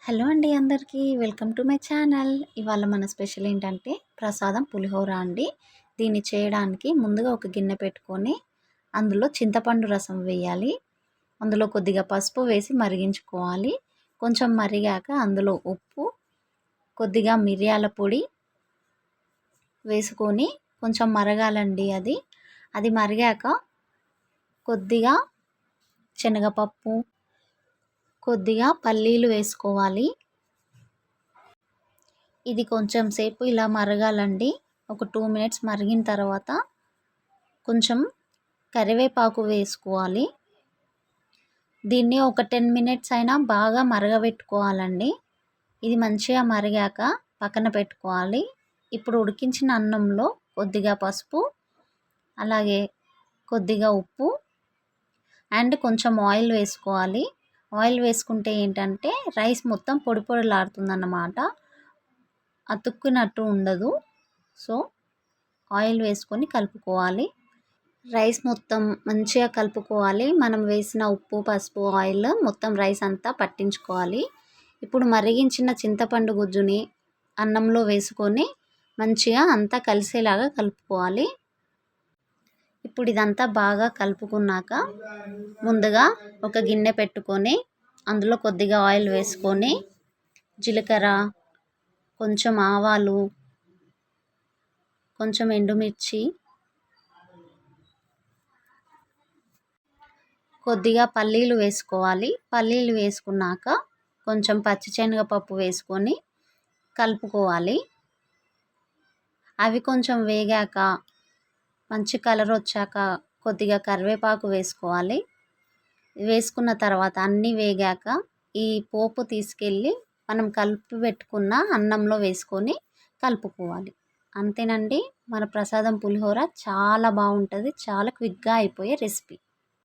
Hello అండి అందరికీ welcome to my channel. ఇవాళ మన స్పెషల్ ఏంటంటే ప్రసాదం పులిహోర అండి. దీన్ని చేయడానికి ముందుగా ఒక గిన్నె పెట్టుకొని అందులో చింతపండు రసం వేయాలి. అందులో కొద్దిగా పసుపు వేసి మరిగించుకోవాలి. కొంచెం మరిగాక అందులో ఉప్పు, కొద్దిగా మిరియాల పొడి వేసుకొని కొంచెం మరగాలండి. అది మరిగాక కొద్దిగా శనగపప్పు, కొద్దిగా పల్లీలు వేసుకోవాలి. ఇది కొంచెం సేపు ఇలా మరగాలండి. ఒక 2 మినిట్స్ మరిగిన తర్వాత కొంచెం కరివేపాకు వేసుకోవాలి. దీన్ని ఒక 10 మినిట్స్ అయినా బాగా మరగబెట్టుకోవాలండి. ఇది మంచిగా మరిగాక పక్కన పెట్టుకోవాలి. ఇప్పుడు ఉడికించిన అన్నంలో కొద్దిగా పసుపు, అలాగే కొద్దిగా ఉప్పు అండ్ కొంచెం ఆయిల్ వేసుకోవాలి. ఆయిల్ వేసుకుంటే ఏంటంటే రైస్ మొత్తం పొడి పొడిలాడుతుందన్నమాట, అతుక్కునట్టు ఉండదు. సో ఆయిల్ వేసుకొని కలుపుకోవాలి. రైస్ మొత్తం మంచిగా కలుపుకోవాలి. మనం వేసిన ఉప్పు, పసుపు, ఆయిల్ మొత్తం రైస్ అంతా పట్టించుకోవాలి. ఇప్పుడు మరిగించిన చింతపండు గుజ్జుని అన్నంలో వేసుకొని మంచిగా అంతా కలిసేలాగా కలుపుకోవాలి. ఇప్పుడు ఇదంతా బాగా కలుపుకున్నాక ముందుగా ఒక గిన్నె పెట్టుకొని అందులో కొద్దిగా ఆయిల్ వేసుకొని జీలకర్ర, కొంచెం ఆవాలు, కొంచెం ఎండుమిర్చి, కొద్దిగా పల్లీలు వేసుకోవాలి. పల్లీలు వేసుకున్నాక కొంచెం పచ్చిశనగపప్పు వేసుకొని కలుపుకోవాలి. అవి కొంచెం వేగాక మంచి కలర్ వచ్చాక కొద్దిగా కరివేపాకు వేసుకోవాలి. వేసుకున్న తర్వాత అన్నీ వేగాక ఈ పోపు తీసుకెళ్ళి మనం కలిపి పెట్టుకున్న అన్నంలో వేసుకొని కలుపుకోవాలి. అంతేనండి, మన ప్రసాదం పులిహోర చాలా బాగుంటుంది. చాలా క్విక్గా అయిపోయే రెసిపీ.